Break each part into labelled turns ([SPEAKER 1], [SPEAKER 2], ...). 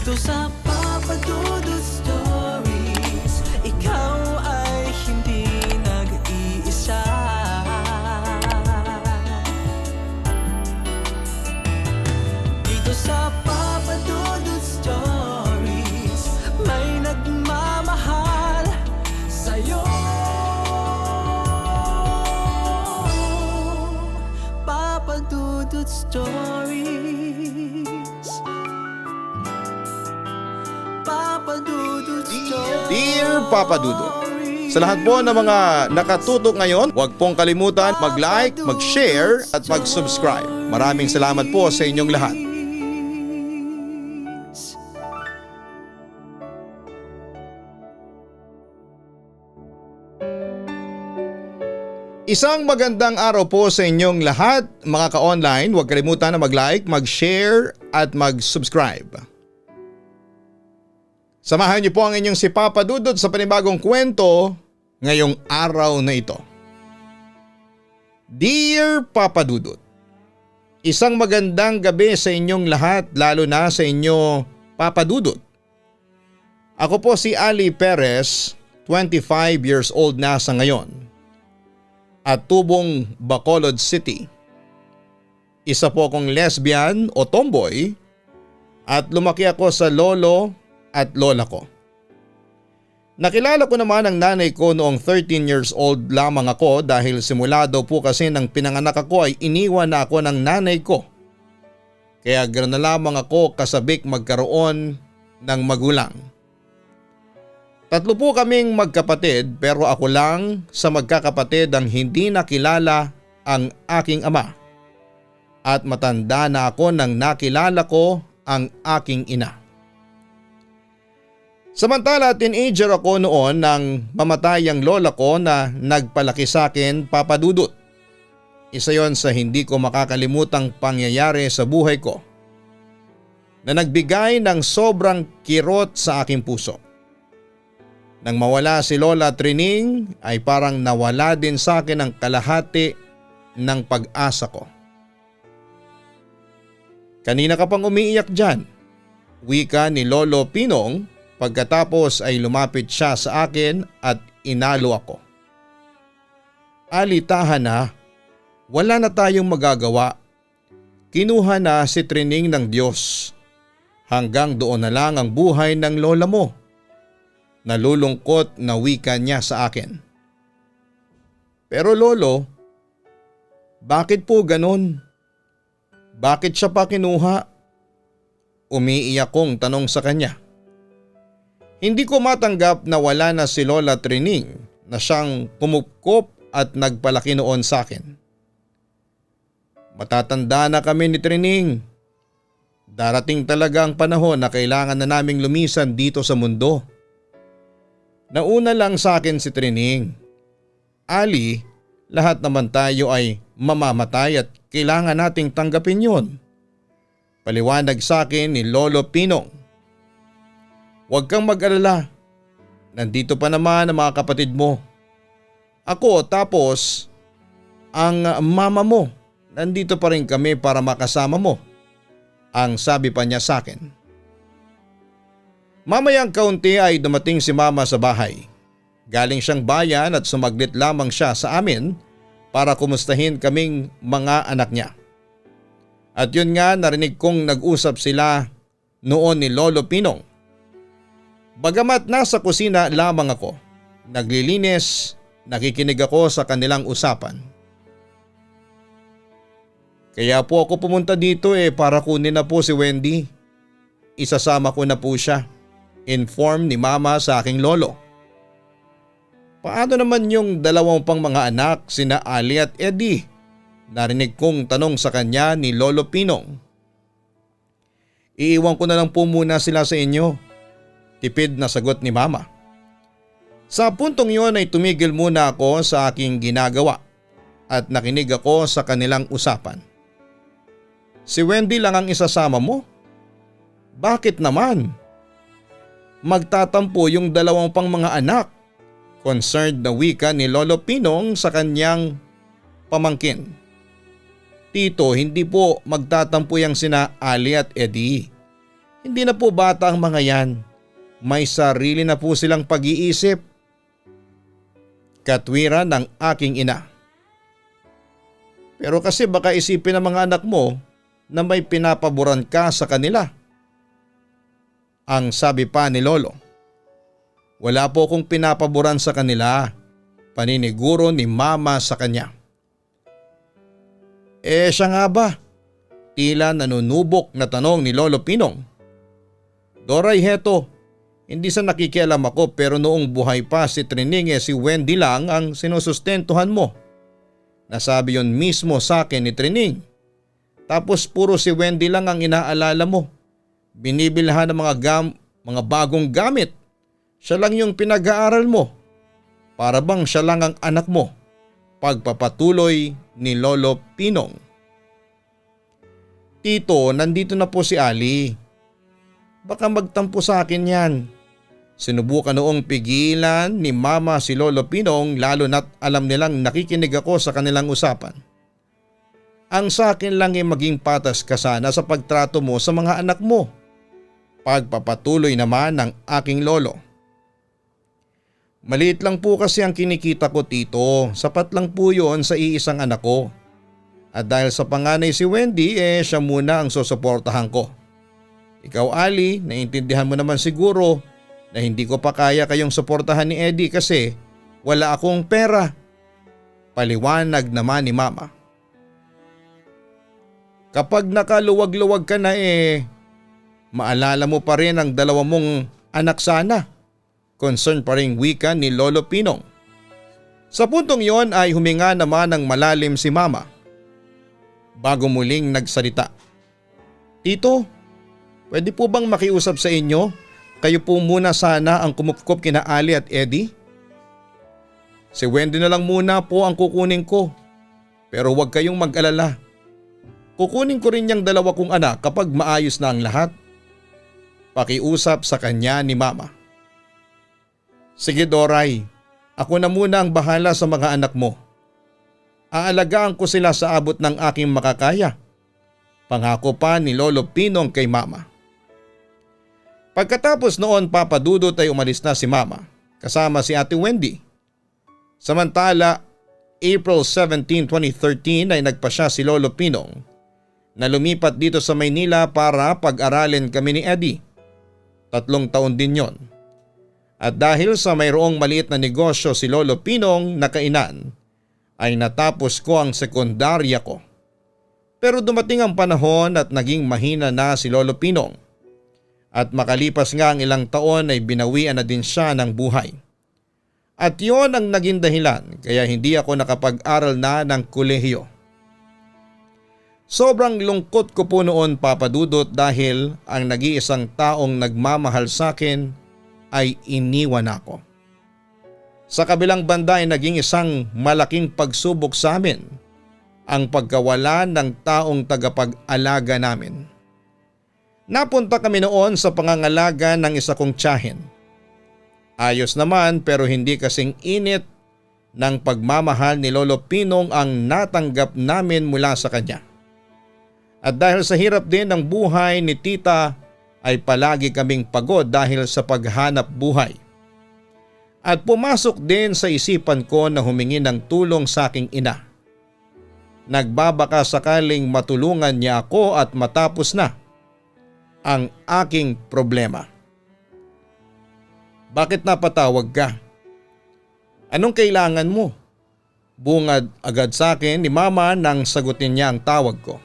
[SPEAKER 1] Dito sa Papa Dudut Stories, ikaw ay hindi nag-iisa. Dito sa Papa Dudut Stories, may nagmamahal sa'yo. Papa Dudut Stories, Papa Dudut Stories.
[SPEAKER 2] Dear Papa Dudut, sa lahat po ng mga nakatutok ngayon, huwag pong kalimutan mag-like, mag-share at mag-subscribe. Maraming salamat po sa inyong lahat. Isang magandang araw po sa inyong lahat mga ka-online. Huwag kalimutan na mag-like, mag-share at mag-subscribe. Samahan niyo po ang inyong si Papa Dudut sa panibagong kwento ngayong araw na ito. Dear Papa Dudut, isang magandang gabi sa inyong lahat, lalo na sa inyo Papa Dudut. Ako po si Ali Perez, 25 years old na sa ngayon, at tubong Bacolod City. Isa po akong lesbian o tomboy at lumaki ako sa lolo at lola ko. Nakilala ko naman ang nanay ko noong 13 years old lamang ako dahil simula daw po kasi nang pinanganak ako ay iniwan na ako ng nanay ko. Kaya ganoon na lamang ako kasabik magkaroon ng magulang. Tatlo po kaming magkapatid pero ako lang sa magkakapatid ang hindi nakilala ang aking ama. At matanda na ako nang nakilala ko ang aking ina. Samantala teenager ako noon nang mamatay ang lola ko na nagpalaki sa akin, Papa Dudut. Isa yon sa hindi ko makakalimutang pangyayari sa buhay ko na nagbigay ng sobrang kirot sa aking puso. Nang mawala si Lola Trining ay parang nawala din sa akin ang kalahati ng pag-asa ko. Kanina ka pang umiiyak dyan, wika ni Lolo Pinong pagkatapos ay lumapit siya sa akin at inalo ako. Ali, tahan na, wala na tayong magagawa. Kinuha na si Trining ng Diyos. Hanggang doon na lang ang buhay ng lola mo. Nalulungkot na wika niya sa akin. Pero lolo, bakit po ganon? Bakit siya pa kinuha? Umiiyak kong tanong sa kanya. Hindi ko matanggap na wala na si Lola Trining na siyang pumupkop at nagpalaki noon sa akin. Matatanda na kami ni Trining. Darating talaga ang panahon na kailangan na naming lumisan dito sa mundo. Nauna lang sa akin si Trining. Ali, lahat naman tayo ay mamamatay at kailangan nating tanggapin yon. Paliwanag sa akin ni Lolo Pinong. Huwag kang mag-alala. Nandito pa naman ang mga kapatid mo. Ako tapos ang mama mo. Nandito pa rin kami para makasama mo. Ang sabi pa niya sa akin. Mamayang kaunti ay dumating si mama sa bahay. Galing siyang bayan at sumaglit lamang siya sa amin para kumustahin kaming mga anak niya. At yun nga, narinig kong nag-usap sila noon ni Lolo Pinong. Bagamat nasa kusina lamang ako, naglilinis, nakikinig ako sa kanilang usapan. Kaya po ako pumunta dito para kunin na po si Wendy. Isasama ko na po siya. Inform ni mama sa aking lolo. Paano naman yung dalawang pang mga anak, sina Ali at Eddie? Narinig kong tanong sa kanya ni Lolo Pinong. Iiwan ko na lang po muna sila sa inyo. Tipid na sagot ni mama. Sa puntong yon ay tumigil muna ako sa aking ginagawa at nakinig ako sa kanilang usapan. Si Wendy lang ang isasama mo? Bakit naman? Magtatampo yung dalawang pang mga anak. Concerned na wika ni Lolo Pinong sa kanyang pamangkin. Tito, hindi po magtatampo yang sina Ali at Eddie. Hindi na po bata ang mga yan. May sarili na po silang pag-iisip. Katwiran ng aking ina. Pero kasi baka isipin ng mga anak mo na may pinapaboran ka sa kanila. Ang sabi pa ni Lolo. Wala po akong pinapaboran sa kanila. Paniniguro ni Mama sa kanya. Siya nga ba? Tila nanunubok na tanong ni Lolo Pinong. Doray, heto. Hindi sa nakikialam ako pero noong buhay pa si Trining si Wendy lang ang sinusustentuhan mo. Nasabi yon mismo sa akin ni Trining. Tapos puro si Wendy lang ang inaalala mo. Binibilhan ng mga bagong gamit. Siya lang yung pinag-aaral mo. Para bang siya lang ang anak mo. Pagpapatuloy ni Lolo Pinong. Tito, nandito na po si Ali. Baka magtampo sa akin yan. Sinubukan noong pigilan ni Mama si Lolo Pinong lalo na't alam nilang nakikinig ako sa kanilang usapan. Ang sa akin lang ay maging patas ka sana sa pagtrato mo sa mga anak mo. Pagpapatuloy naman ng aking lolo. Maliit lang po kasi ang kinikita ko, Tito. Sapat lang po yun sa iisang anak ko. At dahil sa panganay si Wendy, siya muna ang susuportahan ko. Ikaw, Ali, naiintindihan mo naman siguro na hindi ko pa kaya kayong suportahan ni Eddie kasi wala akong pera. Paliwanag naman ni Mama. Kapag nakaluwag-luwag ka na maalala mo pa rin ang dalawa mong anak sana. Concern pa rin wika ni Lolo Pinong. Sa puntong yon ay huminga naman ng malalim si Mama. Bago muling nagsalita. Tito, pwede po bang makiusap sa inyo? Kayo po muna sana ang kumupkop kina Ali at Eddie? Si Wendy na lang muna po ang kukunin ko. Pero huwag kayong mag-alala. Kukunin ko rin yung dalawa kong anak kapag maayos na ang lahat. Pakiusap sa kanya ni Mama. Sige Doray, ako na muna ang bahala sa mga anak mo. Aalagaan ko sila sa abot ng aking makakaya. Pangako pa ni Lolo Pinong kay Mama. Pagkatapos noon Papadudot ay umalis na si Mama kasama si Ate Wendy. Samantala, April 17, 2013 ay nagpasya si Lolo Pinong na lumipat dito sa Maynila para pag-aralin kami ni Eddie. 3 taon din yon. At dahil sa mayroong maliit na negosyo si Lolo Pinong na kainan, ay natapos ko ang sekundarya ko. Pero dumating ang panahon at naging mahina na si Lolo Pinong. At makalipas nga ang ilang taon ay binawian na din siya ng buhay. At yon ang naging dahilan kaya hindi ako nakapag-aral na ng kolehiyo. Sobrang lungkot ko po noon Papadudot dahil ang nag-iisang taong nagmamahal sa akin ay iniwan ako. Sa kabilang banda ay naging isang malaking pagsubok sa amin ang pagkawala ng taong tagapag-alaga namin. Napunta kami noon sa pangangalaga ng isa kong tiyahin. Ayos naman pero hindi kasing init ng pagmamahal ni Lolo Pinong ang natanggap namin mula sa kanya. At dahil sa hirap din ng buhay ni Tita ay palagi kaming pagod dahil sa paghanap buhay. At pumasok din sa isipan ko na humingi ng tulong sa aking ina. Nagbabaka sakaling matulungan niya ako at matapos na ang aking problema. Bakit napatawag ka? Anong kailangan mo? Bungad agad sa akin ni Mama nang sagutin niya ang tawag ko.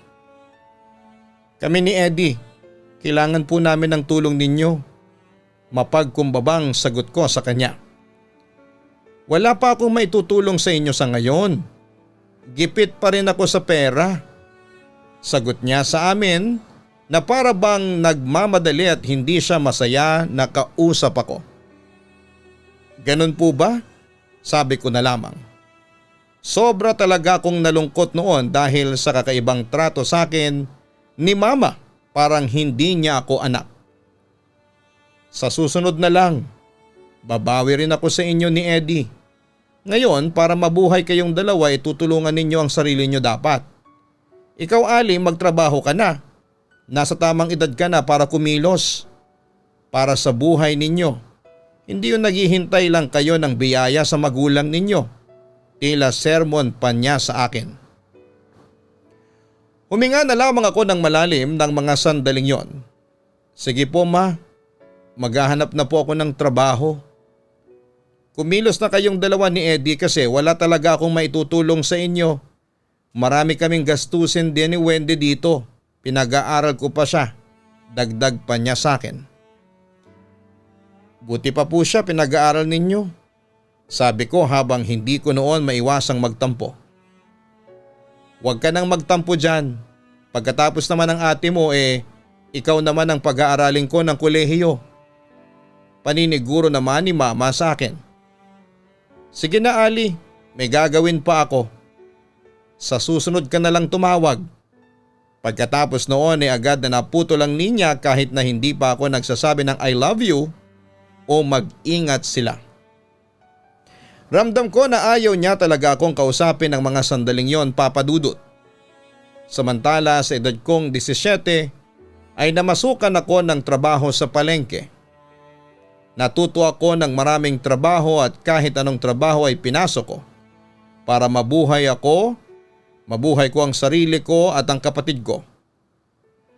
[SPEAKER 2] Kami ni Eddie, kailangan po namin ng tulong ninyo. Mapagkumbabang sagot ko sa kanya. Wala pa akong maitutulong sa inyo sa ngayon. Gipit pa rin ako sa pera. Sagot niya sa amin na para bang nagmamadali at hindi siya masaya na kausap ako. Ganun po ba? Sabi ko na lamang. Sobra talaga akong nalungkot noon dahil sa kakaibang trato sa akin ni Mama. Parang hindi niya ako anak. Sa susunod na lang, babawi rin ako sa inyo ni Eddie. Ngayon para mabuhay kayong dalawa ay tutulungan ninyo ang sarili nyo dapat. Ikaw Ali magtrabaho ka na. nasa tamang edad ka na para kumilos. Para sa buhay ninyo. Hindi yung naghihintay lang kayo ng biyaya sa magulang ninyo. Tila sermon pa niya sa akin. Huminga na lamang ako ng malalim ng mga sandaling yon. Sige po ma, maghahanap na po ako ng trabaho. Kumilos na kayong dalawa ni Eddie kasi wala talaga akong maitutulong sa inyo. Marami kaming gastusin din ni Wendy dito. Pinag-aaral ko pa siya. Dagdag pa niya sa akin. Buti pa po siya pinag-aaral ninyo. Sabi ko habang hindi ko noon maiwasang magtampo. Huwag ka nang magtampo dyan. Pagkatapos naman ng ate mo ikaw naman ang pag-aaralin ko ng kolehiyo. Paniniguro naman ni mama sa akin. Sige na Ali, may gagawin pa ako. Sa susunod ka na lang tumawag. Pagkatapos noon agad na naputo lang niya kahit na hindi pa ako nagsasabi ng I love you o mag-ingat sila. Ramdam ko na ayaw niya talaga akong kausapin ng mga sandaling yon, Papa Dudut. Samantala sa edad kong 17 ay namasukan ako ng trabaho sa palengke. Natuto ako ng maraming trabaho at kahit anong trabaho ay pinasok ko para mabuhay ako, mabuhay ko ang sarili ko at ang kapatid ko.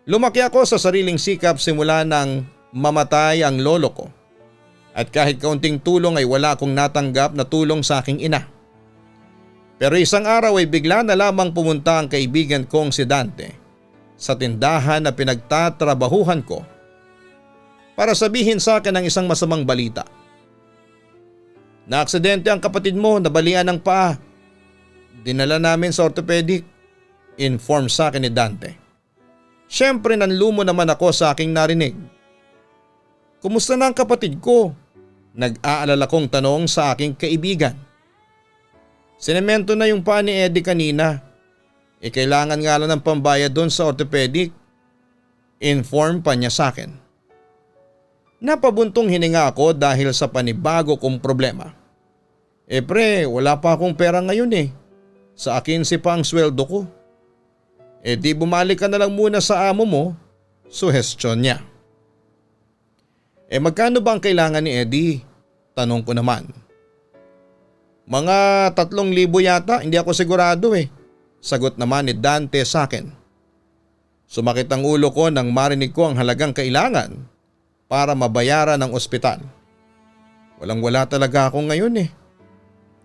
[SPEAKER 2] Lumaki ako sa sariling sikap simula nang mamatay ang lolo ko. At kahit kaunting tulong ay wala akong natanggap na tulong sa aking ina. Pero isang araw ay bigla na lamang pumunta ang kaibigan kong si Dante sa tindahan na pinagtatrabahuhan ko para sabihin sa akin ang isang masamang balita. Na-aksidente ang kapatid mo, nabalian ng paa. Dinala namin sa orthopedic, inform sa akin ni Dante. Siyempre nanlumo naman ako sa aking narinig. Kumusta na ang kapatid ko? Nag-aalala kong tanong sa aking kaibigan. Sinemento na yung paa ni Eddie kanina. Kailangan nga lang ng pambayad doon sa orthopedic. Inform pa niya sa akin. Napabuntong hininga ako dahil sa panibago kong problema. Pre, wala pa akong pera ngayon Sa akin si pa ang sweldo ko. Di bumalik ka na lang muna sa amo mo, suhestyon niya. Magkano ba ang kailangan ni Eddie? Tanong ko naman. Mga 3,000 yata, hindi ako sigurado Sagot naman ni Dante sa akin. Sumakit ang ulo ko nang marinig ko ang halagang kailangan para mabayaran ang ospital. Walang-wala talaga ako ngayon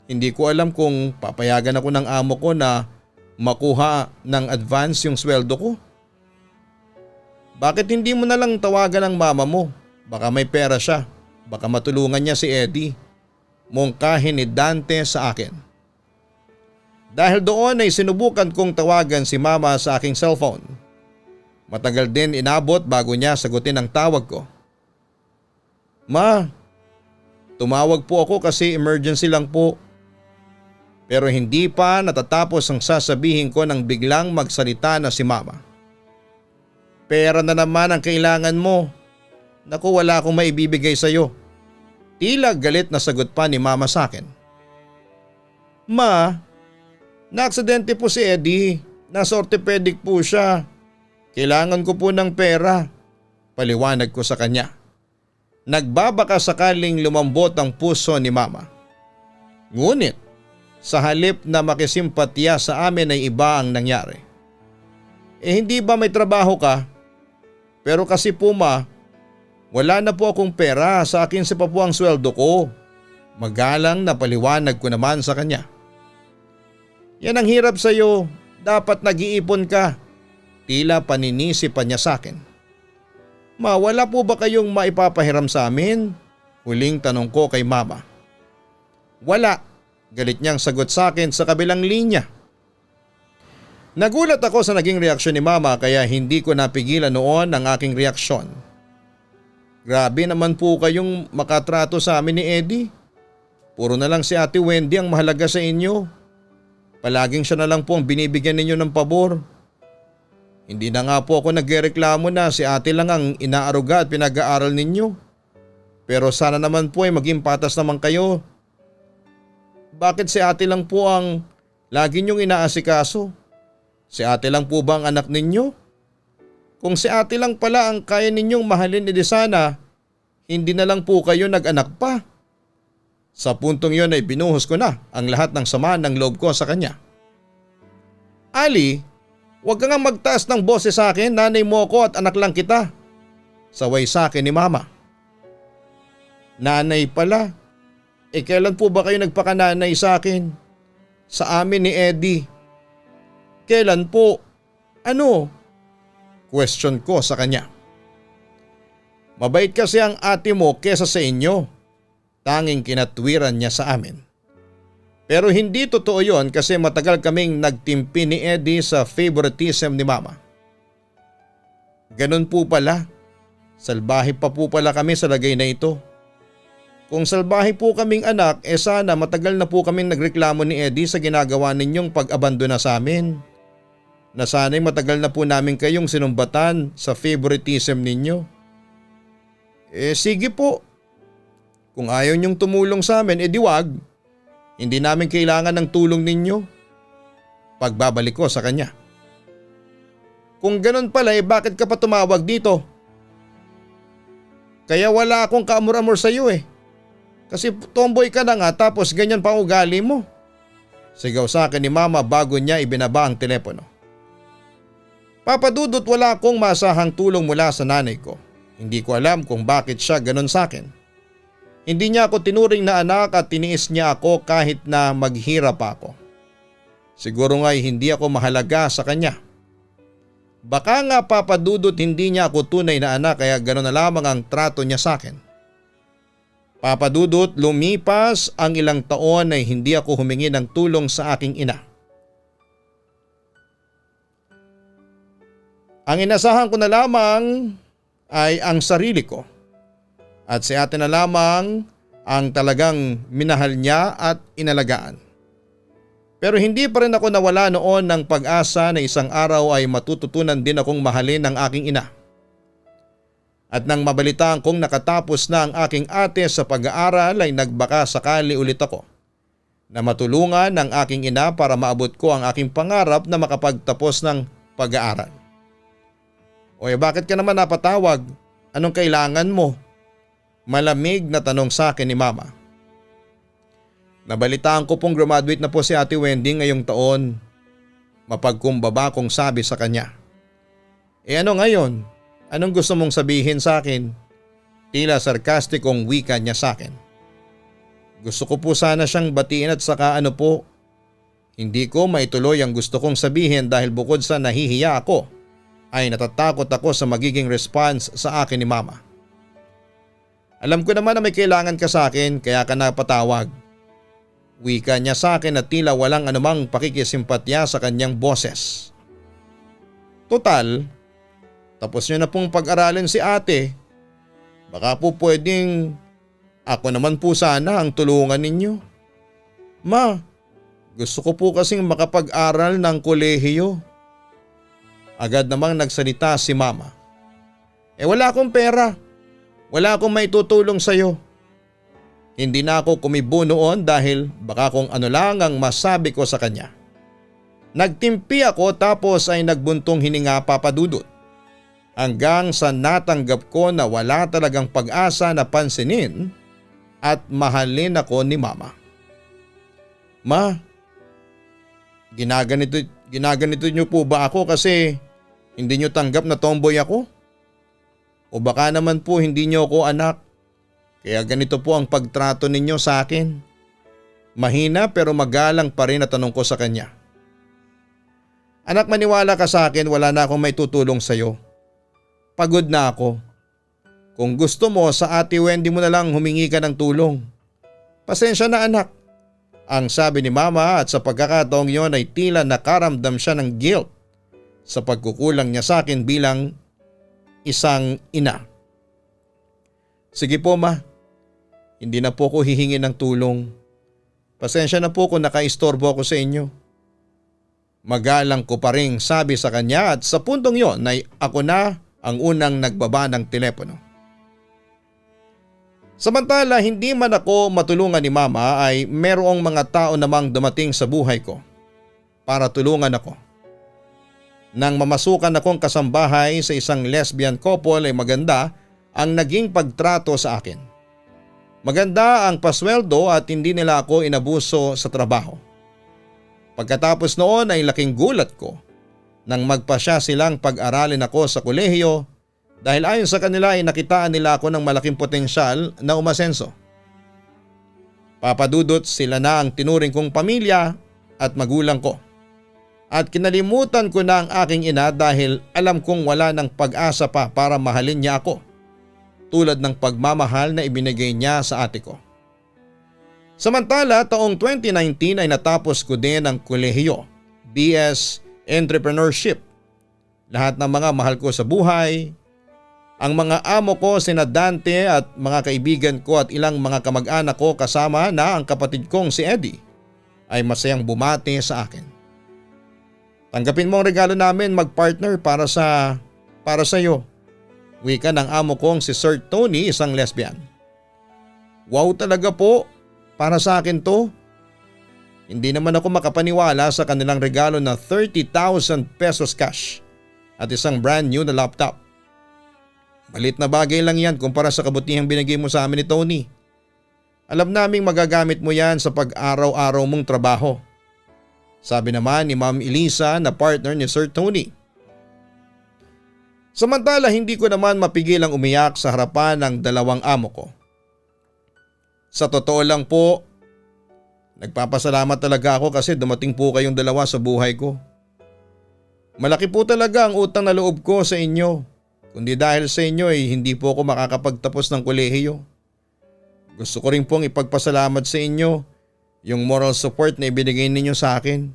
[SPEAKER 2] Hindi ko alam kung papayagan ako ng amo ko na makuha ng advance yung sweldo ko. Bakit hindi mo na lang tawagan ang mama mo? Baka may pera siya. Baka matulungan niya si Eddie. Mungkahin ni Dante sa akin. Dahil doon ay sinubukan kong tawagan si mama sa aking cellphone. Matagal din inabot bago niya sagutin ang tawag ko. Ma, tumawag po ako kasi emergency lang po. Pero hindi pa natatapos ang sasabihin ko nang biglang magsalita na si mama. Pera na naman ang kailangan mo. Naku, wala akong maibibigay sa iyo. Tila galit na sagot pa ni mama sa akin. Ma, naaksidente po si Eddie. Nasa orthopedic po siya. Kailangan ko po ng pera. Paliwanag ko sa kanya. Nagbabaka sakaling lumambot ang puso ni mama. Ngunit, sa halip na makisimpatya sa amin ay iba ang nangyari. Hindi ba may trabaho ka? Pero kasi po ma, wala na po akong pera, sa akin si pa po ang sweldo ko. Magalang na paliwanag ko naman sa kanya. Yan ang hirap sa iyo, dapat nag-iipon ka. Tila paninisi pa niya sa akin. Ma, wala po ba kayong maipapahiram sa amin? Huling tanong ko kay mama. Wala, galit niyang sagot sa akin sa kabilang linya. Nagulat ako sa naging reaksyon ni mama kaya hindi ko napigilan noon ang aking reaksyon. Grabe naman po kayong makatrato sa amin ni Eddie. Puro na lang si Ate Wendy ang mahalaga sa inyo. Palaging siya na lang po ang binibigyan ninyo ng pabor. Hindi na nga po ako nagreklamo na si ate lang ang inaaruga at pinag-aaral ninyo. Pero sana naman po ay maging patas naman kayo. Bakit si ate lang po ang lagi niyong inaasikaso? Si ate lang po ba ang anak ninyo? Kung si ate lang pala ang kaya ninyong mahalin, edi sana hindi na lang po kayo nag-anak pa. Sa puntong yon ay binuhos ko na ang lahat ng sama ng loob ko sa kanya. Ali, huwag ka nga magtaas ng boses sa akin, nanay mo ako at anak lang kita. Saway sa akin ni mama. Nanay pala? Kailan po ba kayo nagpakananay sa akin? Sa amin ni Eddie. Kailan po? Ano? Question ko sa kanya. Mabait kasi ang ate mo kesa sa inyo. Tanging kinatwiran niya sa amin. Pero hindi totoo yon kasi matagal kaming nagtimpi ni Eddie sa favoritism ni mama. Ganun po pala. Salbahe pa po pala kami sa lagay na ito. Kung salbahe po kaming anak, sana matagal na po kaming nagreklamo ni Eddie sa ginagawa ninyong pag-abandona sa amin. Na sana'y matagal na po namin kayong sinumbatan sa favoritism ninyo. Sige po. Kung ayaw niyong tumulong sa amin, edi wag. Hindi namin kailangan ng tulong ninyo. Pagbabalik ko sa kanya. Kung ganun pala, bakit ka pa tumawag dito? Kaya wala akong kaamor-amor sa iyo Kasi tomboy ka na nga tapos ganyan pa ugali mo. Sigaw sa akin ni mama bago niya ibinaba ang telepono. Papa Dudut, wala akong masahang tulong mula sa nanay ko. Hindi ko alam kung bakit siya ganun sa akin. Hindi niya ako tinuring na anak at tiniis niya ako kahit na maghirap ako. Siguro nga'y hindi ako mahalaga sa kanya. Baka nga Papa Dudut hindi niya ako tunay na anak kaya gano'n na lamang ang trato niya sa akin. Papa Dudut, lumipas ang ilang taon ay hindi ako humingi ng tulong sa aking ina. Ang inasahan ko na lamang ay ang sarili ko. At si ate na lamang ang talagang minahal niya at inalagaan. Pero hindi pa rin ako nawala noon ng pag-asa na isang araw ay matututunan din akong mahalin ng aking ina. At nang mabalitaan kong nakatapos na ang aking ate sa pag-aaral ay nagbaka sakali ulit ako na matulungan ng aking ina para maabot ko ang aking pangarap na makapagtapos ng pag-aaral. Bakit ka naman napatawag? Anong kailangan mo? Malamig na tanong sa akin ni mama. Nabalitaan ko pong graduate na po si Ate Wendy ngayong taon. Mapagkumbaba kong sabi sa kanya. Ano ngayon? Anong gusto mong sabihin sa akin? Tila sarkastikong wika niya sa akin. Gusto ko po sana siyang batiin at saka hindi ko maituloy ang gusto kong sabihin dahil bukod sa nahihiya ako, ay natatakot ako sa magiging response sa akin ni mama. Alam ko naman na may kailangan ka sa akin kaya ka napatawag. Wika niya sa akin at tila walang anumang pakikisimpatya sa kanyang boses. Total, tapos niyo na pong pag-aralin si ate. Baka po pwedeng ako naman po sana ang tulungan ninyo. Ma, gusto ko po kasing makapag-aral ng kolehiyo. Agad namang nagsalita si mama. Wala akong pera. Wala akong maitutulong sa'yo. Hindi na ako kumibo noon dahil baka kung ano lang ang masabi ko sa kanya. Nagtimpi ako tapos ay nagbuntong hininga, Papa Dudut. Hanggang sa natanggap ko na wala talagang pag-asa na pansinin at mahalin ako ni mama. Ma, ginaganito niyo po ba ako kasi hindi niyo tanggap na tomboy ako? O baka naman po hindi niyo ako anak? Kaya ganito po ang pagtrato ninyo sa akin. Mahina pero magalang pa rin na tanong ko sa kanya. Anak, maniwala ka sa akin, wala na akong maitutulong sa'yo. Pagod na ako. Kung gusto mo sa Ate Wendy mo na lang humingi ka ng tulong. Pasensya na anak. Ang sabi ni mama at sa pagkakataong yon ay tila nakaramdam siya ng guilt sa pagkukulang niya sa akin bilang isang ina. Sige po ma, hindi na po ko hihingi ng tulong. Pasensya na po kung nakaistorbo ako sa inyo. Magalang ko pa ring sabi sa kanya at sa puntong yon ay ako na ang unang nagbaba ng telepono. Samantala hindi man ako matulungan ni mama ay merong mga tao namang dumating sa buhay ko para tulungan ako. Nang mamasukan akong kasambahay sa isang lesbian couple ay maganda ang naging pagtrato sa akin. Maganda ang pasweldo at hindi nila ako inabuso sa trabaho. Pagkatapos noon ay laking gulat ko nang magpasya silang pag-aralin ako sa kolehiyo dahil ayon sa kanila ay nakitaan nila ako ng malaking potensyal na umasenso. Papadudot, sila na ang tinuring kong pamilya at magulang ko. At kinalimutan ko na ang aking ina dahil alam kong wala ng pag-asa pa para mahalin niya ako, tulad ng pagmamahal na ibinigay niya sa ate ko. Samantala, taong 2019 ay natapos ko din ang kolehiyo, BS Entrepreneurship. Lahat ng mga mahal ko sa buhay, ang mga amo ko sina Dante at mga kaibigan ko at ilang mga kamag-anak ko kasama na ang kapatid kong si Eddie ay masayang bumati sa akin. Tanggapin mo ang regalo namin mag-partner para sa iyo. Wika ng amo kong si Sir Tony, isang lesbian. Wow talaga po, para sa akin to. Hindi naman ako makapaniwala sa kanilang regalo na 30,000 pesos cash at isang brand new na laptop. Malit na bagay lang yan kumpara sa kabutihang binigay mo sa amin ni Tony. Alam naming magagamit mo yan sa pag-araw-araw mong trabaho. Sabi naman ni Ma'am Elisa na partner ni Sir Tony. Samantala hindi ko naman mapigil ang umiyak sa harapan ng dalawang amo ko. Sa totoo lang po, nagpapasalamat talaga ako kasi dumating po kayong dalawa sa buhay ko. Malaki po talaga ang utang na loob ko sa inyo. Kundi dahil sa inyo ay hindi po ako makakapagtapos ng kolehiyo. Gusto ko rin pong ipagpasalamat sa inyo yung moral support na ibinigay ninyo sa akin.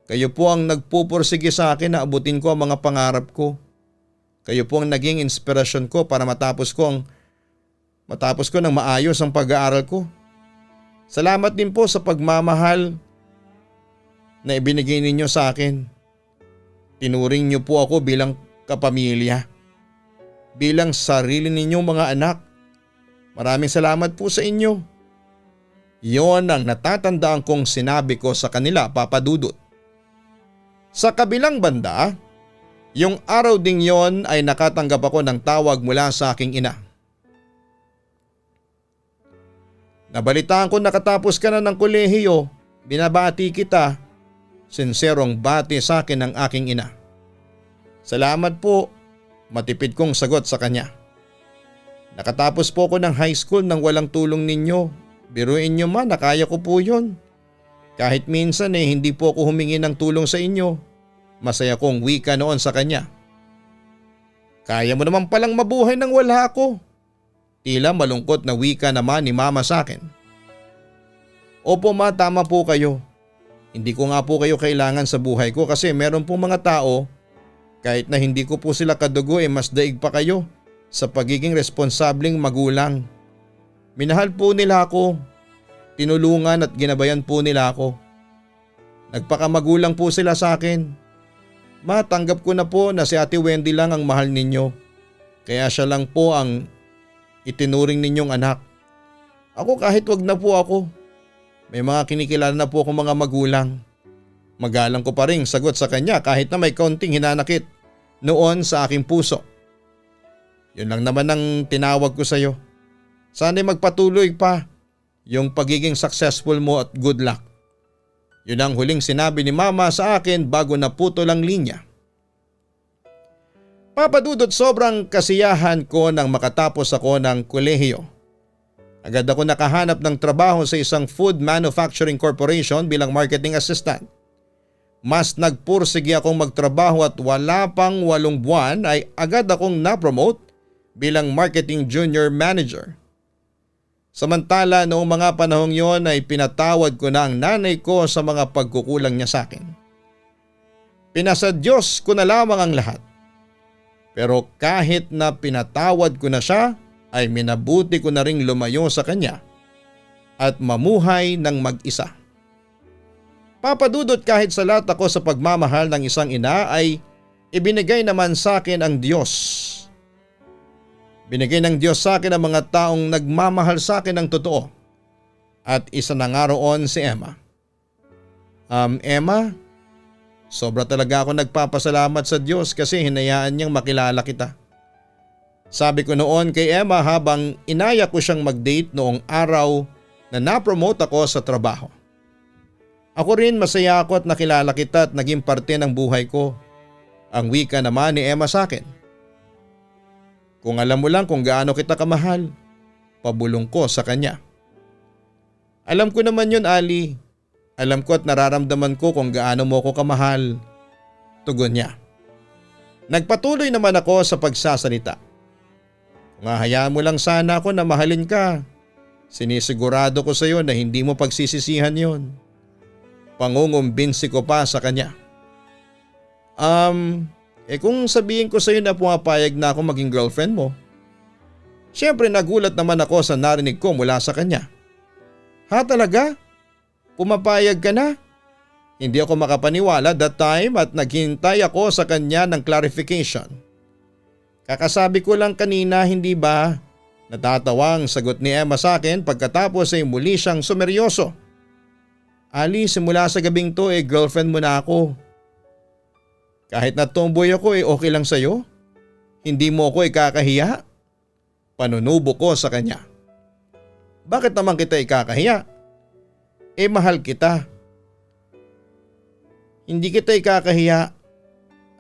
[SPEAKER 2] Kayo po ang nagpupursige sa akin na abutin ko ang mga pangarap ko. Kayo po ang naging inspirasyon ko para matapos ko ng maayos ang pag-aaral ko. Salamat din po sa pagmamahal na ibinigay ninyo sa akin. Tinuring niyo po ako bilang kapamilya. Bilang sarili ninyong mga anak. Maraming salamat po sa inyo. Yon ang natatandaan kong sinabi ko sa kanila, Papa Dudut. Sa kabilang banda, yung araw ding yon ay nakatanggap ako ng tawag mula sa aking ina. Nabalitaan ko nakatapos ka na ng kolehiyo, binabati kita. Sinserong bati sa akin ng aking ina. Salamat po, matipid kong sagot sa kanya. Nakatapos po ako ng high school nang walang tulong ninyo. Biruin nyo man, nakaya ko po yun. Kahit minsan hindi po ako humingi ng tulong sa inyo. Masaya kong wika noon sa kanya. Kaya mo naman palang mabuhay nang wala ako. Tila malungkot na wika naman ni mama sa akin. Opo ma, tama po kayo. Hindi ko nga po kayo kailangan sa buhay ko kasi meron pong mga tao, kahit na hindi ko po sila kadugo mas daig pa kayo sa pagiging responsableng magulang. Minahal po nila ako, tinulungan at ginabayan po nila ako. Nagpakamagulang po sila sa akin. Matanggap ko na po na si Ate Wendy lang ang mahal ninyo. Kaya siya lang po ang itinuring ninyong anak. Ako kahit wag na po ako. May mga kinikilala na po akong mga magulang. Magalang ko pa rin sagot sa kanya kahit na may kaunting hinanakit noon sa aking puso. Yun lang naman ang tinawag ko sa iyo. Sana'y magpatuloy pa yung pagiging successful mo at good luck. Yun ang huling sinabi ni mama sa akin bago naputol ang linya. Papadudot, sobrang kasiyahan ko nang makatapos ako ng kolehiyo. Agad ako nakahanap ng trabaho sa isang food manufacturing corporation bilang marketing assistant. Mas nagpursige akong magtrabaho at wala pang 8 buwan ay agad akong na-promote bilang marketing junior manager. Samantala noong mga panahong yon ay pinatawad ko na ang nanay ko sa mga pagkukulang niya sa akin. Pinasa Diyos ko na lamang ang lahat. Pero kahit na pinatawad ko na siya ay minabuti ko na ring lumayo sa kanya at mamuhay ng mag-isa. Papadudot, kahit salat ako sa pagmamahal ng isang ina ay ibinigay naman sa akin ang Diyos. Binigay ng Diyos sa akin ang mga taong nagmamahal sa akin ng totoo. At isa na nga roon si Emma. Emma, Sobra talaga ako nagpapasalamat sa Diyos kasi hinayaan niyang makilala kita. Sabi ko noon kay Emma habang inaya ko siyang mag-date noong araw na na-promote ako sa trabaho. Ako rin masaya ako at nakilala kita at naging parte ng buhay ko. Ang wika naman ni Emma sa akin. Kung alam mo lang kung gaano kita kamahal, pabulong ko sa kanya. Alam ko naman yun, Ali. Alam ko at nararamdaman ko kung gaano mo ko kamahal. Tugon niya. Nagpatuloy naman ako sa pagsasalita. Kung hayaan mo lang sana ako na mahalin ka, sinisigurado ko sa iyo na hindi mo pagsisisihan yon. Pangungumbinsi ko pa sa kanya. Kung sabihin ko sa iyo na pumapayag na ako maging girlfriend mo. Siyempre nagulat naman ako sa narinig ko mula sa kanya. Ha, talaga? Pumapayag ka na? Hindi ako makapaniwala that time at naghintay ako sa kanya ng clarification. Kakasabi ko lang kanina, hindi ba? Natatawang sagot ni Emma sa akin pagkatapos ay muli siyang sumeryoso. Ali, simula sa gabing to girlfriend mo na ako. Kahit na tomboy ako okay lang sa'yo? Hindi mo ako ikakahiya? Panunubo ko sa kanya. Bakit naman kita ikakahiya? Mahal kita. Hindi kita ikakahiya.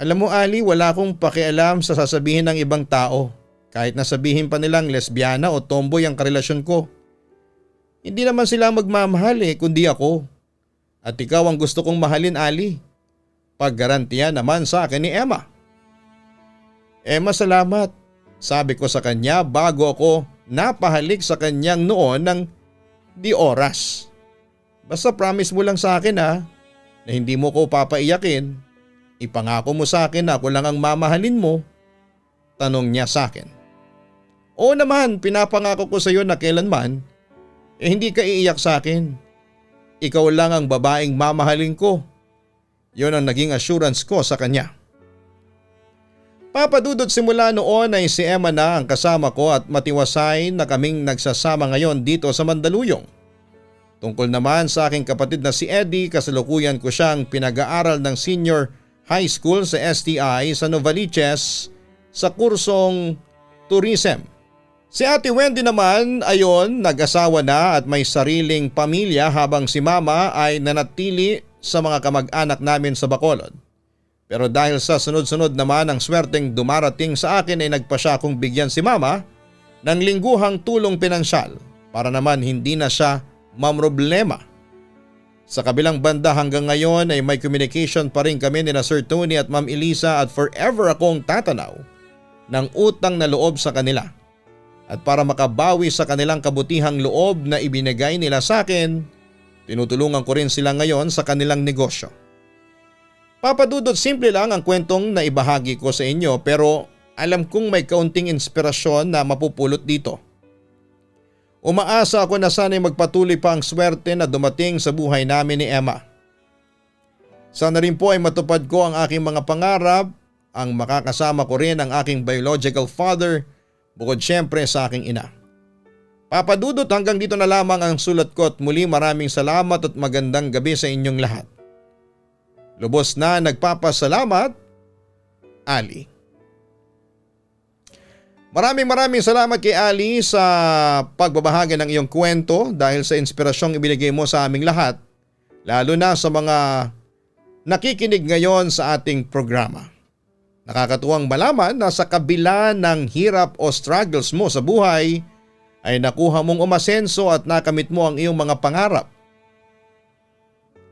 [SPEAKER 2] Alam mo Ali, wala akong pakialam sa sasabihin ng ibang tao. Kahit na sabihin pa nilang lesbiana o tomboy ang karelasyon ko. Hindi naman sila magmamahal kundi ako. At ikaw ang gusto kong mahalin, Ali. Paggarantiya naman sa akin ni Emma. Emma, salamat. Sabi ko sa kanya bago ako napahalik sa kanyang noon ng di oras. Basta promise mo lang sa akin na hindi mo ko papaiyakin. Ipangako mo sa akin na ako lang ang mamahalin mo. Tanong niya sa akin. Oo naman, pinapangako ko sa iyo na kailanman hindi ka iiyak sa akin. Ikaw lang ang babaeng mamahalin ko. Yon ang naging assurance ko sa kanya. Papadudot simula noon ay si Emma na ang kasama ko at matiwasay na kaming nagsasama ngayon dito sa Mandaluyong. Tungkol naman sa aking kapatid na si Eddie, kasalukuyan ko siyang pinag-aaral ng senior high school sa STI sa Novaliches sa kursong tourism. Si Ate Wendy naman ayon nag-asawa na at may sariling pamilya habang si Mama ay nanatili sa mga kamag-anak namin sa Bacolod. Pero dahil sa sunod-sunod naman ang swerteng dumarating sa akin ay nagpa siya kong bigyan si Mama ng lingguhang tulong pinansyal para naman hindi na siya mamroblema. Sa kabilang banda hanggang ngayon ay may communication pa rin kami ni Sir Tony at Ma'am Elisa at forever akong tatanaw ng utang na loob sa kanila. At para makabawi sa kanilang kabutihang loob na ibinigay nila sa akin, tinutulungan ko rin sila ngayon sa kanilang negosyo. Papadudot, simple lang ang kwentong na ibahagi ko sa inyo pero alam kong may kaunting inspirasyon na mapupulot dito. Umaasa ako na sana'y magpatuloy pa ang swerte na dumating sa buhay namin ni Emma. Sana rin po ay matupad ko ang aking mga pangarap, ang makakasama ko rin ang aking biological father bukod syempre sa aking ina. Papadudot, hanggang dito na lamang ang sulat ko at muli maraming salamat at magandang gabi sa inyong lahat. Lubos na nagpapasalamat, Ali. Maraming salamat kay Ali sa pagbabahagi ng iyong kwento dahil sa inspirasyong ibinigay mo sa aming lahat, lalo na sa mga nakikinig ngayon sa ating programa. Nakakatuwang malaman na sa kabila ng hirap o struggles mo sa buhay ay nakuha mong umasenso at nakamit mo ang iyong mga pangarap.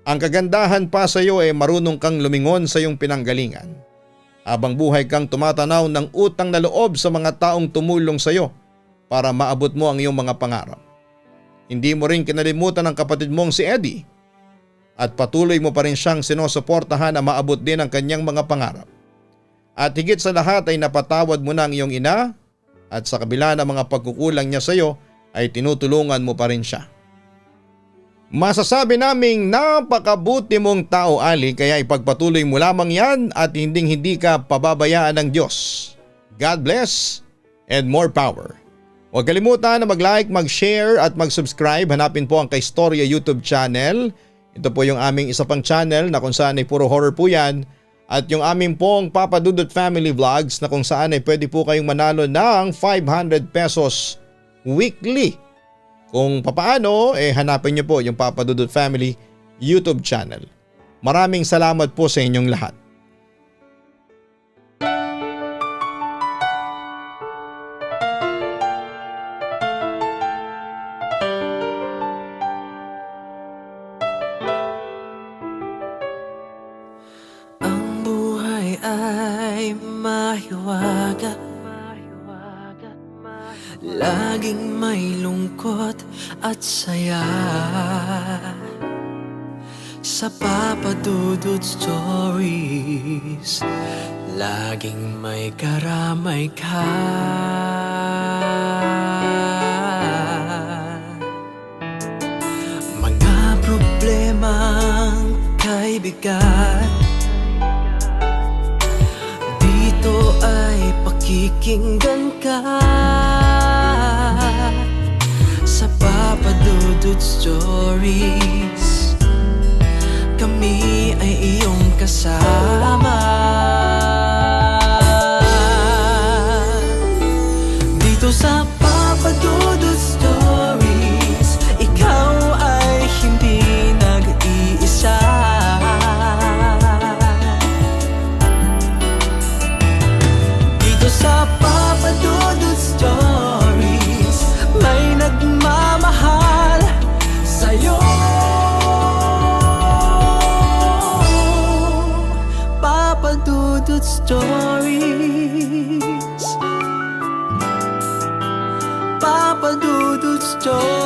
[SPEAKER 2] Ang kagandahan pa sa iyo ay marunong kang lumingon sa iyong pinanggalingan. Habang buhay kang tumatanaw ng utang na loob sa mga taong tumulong sa iyo para maabot mo ang iyong mga pangarap. Hindi mo rin kinalimutan ang kapatid mong si Eddie at patuloy mo pa rin siyang sinusuportahan na maabot din ang kanyang mga pangarap. At higit sa lahat ay napatawad mo na ang iyong ina at sa kabila ng mga pagkukulang niya sa iyo ay tinutulungan mo pa rin siya. Masasabi naming napakabuti mong tao, Ali, kaya ipagpatuloy mo lamang yan at hindi ka pababayaan ng Diyos. God bless and more power. Huwag kalimutan na mag-like, mag-share at mag-subscribe. Hanapin po ang Kaistorya YouTube channel. Ito po yung aming isa pang channel na kung saan ay puro horror po yan. At yung aming pong Papa Dudut Family Vlogs na kung saan ay pwede po kayong manalo ng 500 pesos weekly. Kung papaano, hanapin nyo po yung Papa Dudut Family YouTube channel. Maraming salamat po sa inyong lahat.
[SPEAKER 1] Ang buhay ay mahiwaga, laging may lungkot at saya. Sa Papa Dudut Stories, laging may karamay ka. Mga problemang kay bigat, dito ay pakikinggan ka. Sa Papa Dudut Stories, kami ay iyong kasama. Dito sa Papa Dudut Stories, ikaw ay hindi nag-iisa. Dito sa Papa Dudut Stories, may nagmamahal sa'yo. Papa Dudut Stories, Papa Dudut Stories.